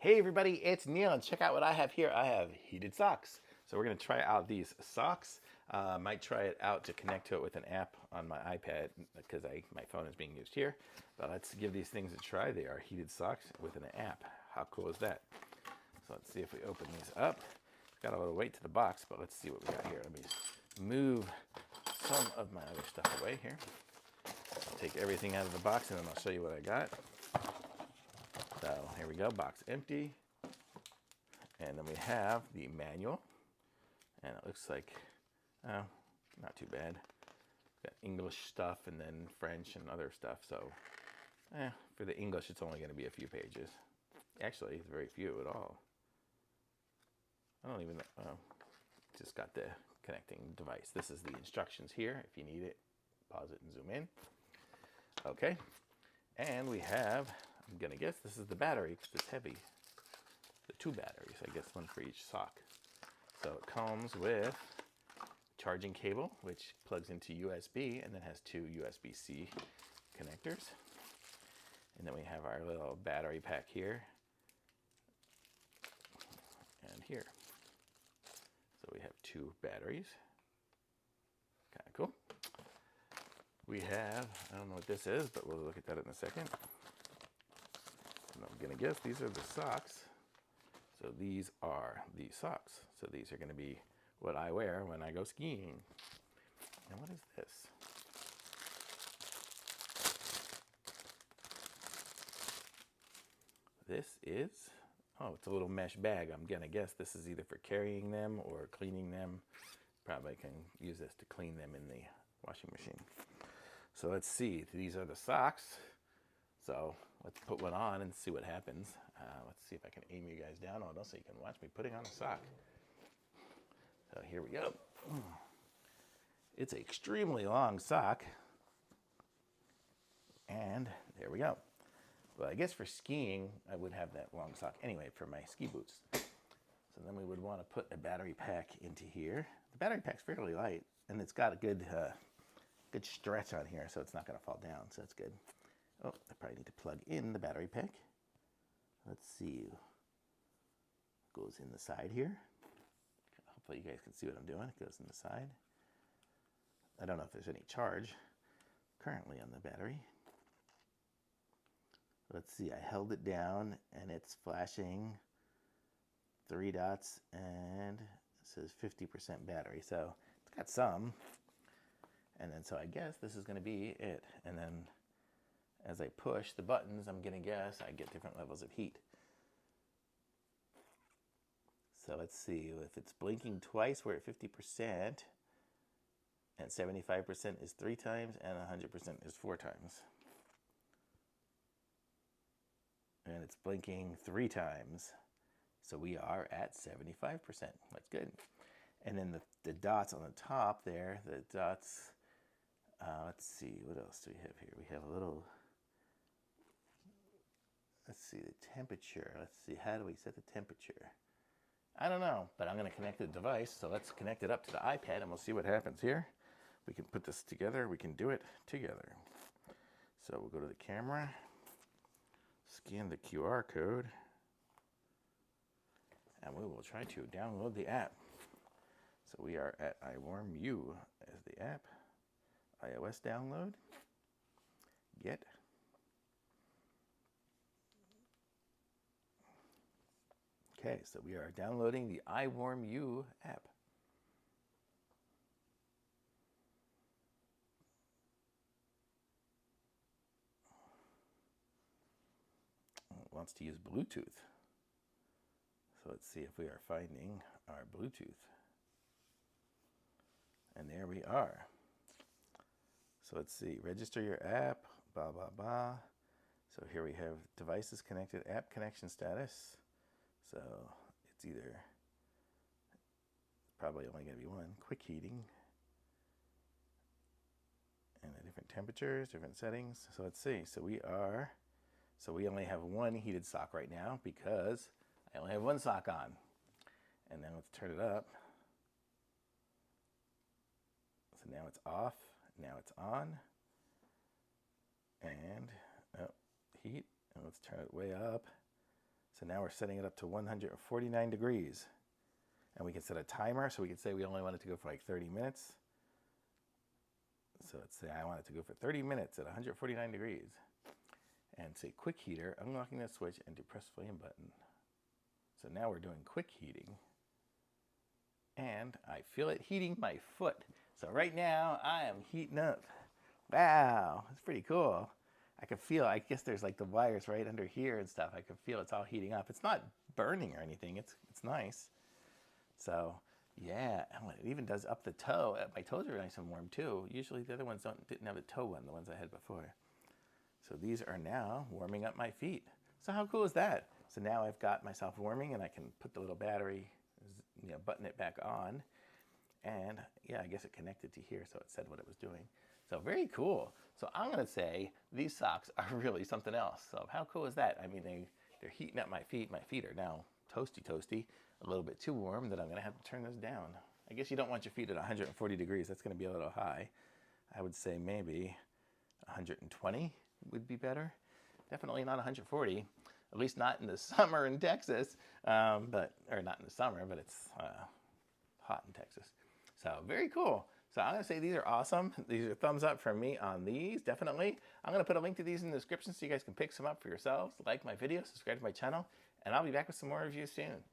Hey everybody, it's Neil, and check out what I have here. I have heated socks. So we're going to try out these socks. Might try it out to connect to it with an app on my iPad because my phone is being used here. But let's give these things a try. They are heated socks with an app. How cool is that? So let's see if we open these up. It's got a little weight to the box, but let's see what we got here. Let me move some of my other stuff away here. I'll take everything out of the box and then I'll show you what I got. So here we go, box empty. And then we have the manual. And it looks like, oh, not too bad. Got English stuff and then French and other stuff. So for the English, it's only going to be a few pages. Actually, it's very few at all. I don't even know. Just got the connecting device. This is the instructions here. If you need it, pause it and zoom in. Okay. And we have, I'm going to guess this is the battery because it's heavy. The 2 batteries, I guess one for each sock. So it comes with charging cable, which plugs into USB and then has 2 USB-C connectors. And then we have our little battery pack here and here. So we have 2 batteries. Kind of cool. We have, I don't know what this is, but we'll look at that in a second. And I'm going to guess these are the socks. So these are the socks. So these are going to be what I wear when I go skiing. And what is this? This is, oh, it's a little mesh bag. I'm going to guess this is either for carrying them or cleaning them. Probably can use this to clean them in the washing machine. So let's see. These are the socks. So let's put one on and see what happens. Let's see if I can aim you guys down on it so you can watch me putting on a sock. So here we go. It's an extremely long sock. And there we go. Well, I guess for skiing, I would have that long sock anyway for my ski boots. So then we would want to put a battery pack into here. The battery pack's fairly light, and it's got a good stretch on here, so it's not going to fall down, so that's good. Oh, I probably need to plug in the battery pack. Let's see. It goes in the side here. Hopefully you guys can see what I'm doing. It goes in the side. I don't know if there's any charge currently on the battery. Let's see, I held it down and it's flashing 3 dots and it says 50% battery. So it's got some. And then so I guess this is going to be it. And then as I push the buttons, I'm going to guess I get different levels of heat. So let's see, if it's blinking twice, we're at 50%, and 75% is 3 times, and 100% is 4 times. And it's blinking 3 times, so we are at 75%. That's good. And then the dots on the top there, the dots, let's see, what else do we have here? We have a little, let's see, the temperature. Let's see, how do we set the temperature? I don't know, but I'm going to connect the device. So let's connect it up to the iPad and we'll see what happens here. We can put this together. We can do it together. So we'll go to the camera, scan the QR code, and we will try to download the app. So we are at iWarmU as the app. iOS download. Get. Okay, so we are downloading the iWarmU app. It wants to use Bluetooth. So let's see if we are finding our Bluetooth. And there we are. So let's see, register your app, blah, blah, blah. So here we have devices connected, app connection status. So it's either, probably only going to be one, quick heating, and the different temperatures, different settings. So let's see, so we only have one heated sock right now because I only have one sock on. And then let's turn it up. So now it's off, now it's on, and heat, and let's turn it way up. So now we're setting it up to 149 degrees. And we can set a timer, so we can say we only want it to go for like 30 minutes. So let's say I want it to go for 30 minutes at 149 degrees. And say quick heater, unlocking the switch and depress flame button. So now we're doing quick heating. And I feel it heating my foot. So right now I am heating up. Wow, that's pretty cool. I can feel, I guess there's like the wires right under here and stuff. I can feel it's all heating up. It's not burning or anything. It's nice. So yeah, and it even does up the toe. My toes are nice and warm too. Usually the other ones didn't have a toe one, the ones I had before. So these are now warming up my feet. So how cool is that? So now I've got myself warming and I can put the little battery, button it back on. And yeah, I guess it connected to here, so it said what it was doing. So very cool. So I'm gonna say these socks are really something else. So how cool is that? I mean, they're heating up my feet. My feet are now toasty, a little bit too warm that I'm gonna have to turn this down. I guess you don't want your feet at 140 degrees. That's gonna be a little high. I would say maybe 120 would be better. Definitely not 140, at least not in the summer in Texas, or not in the summer, but it's hot in Texas. So very cool. So I'm gonna say these are awesome. These are thumbs up from me on these, definitely. I'm gonna put a link to these in the description so you guys can pick some up for yourselves. Like my video, subscribe to my channel, and I'll be back with some more reviews soon.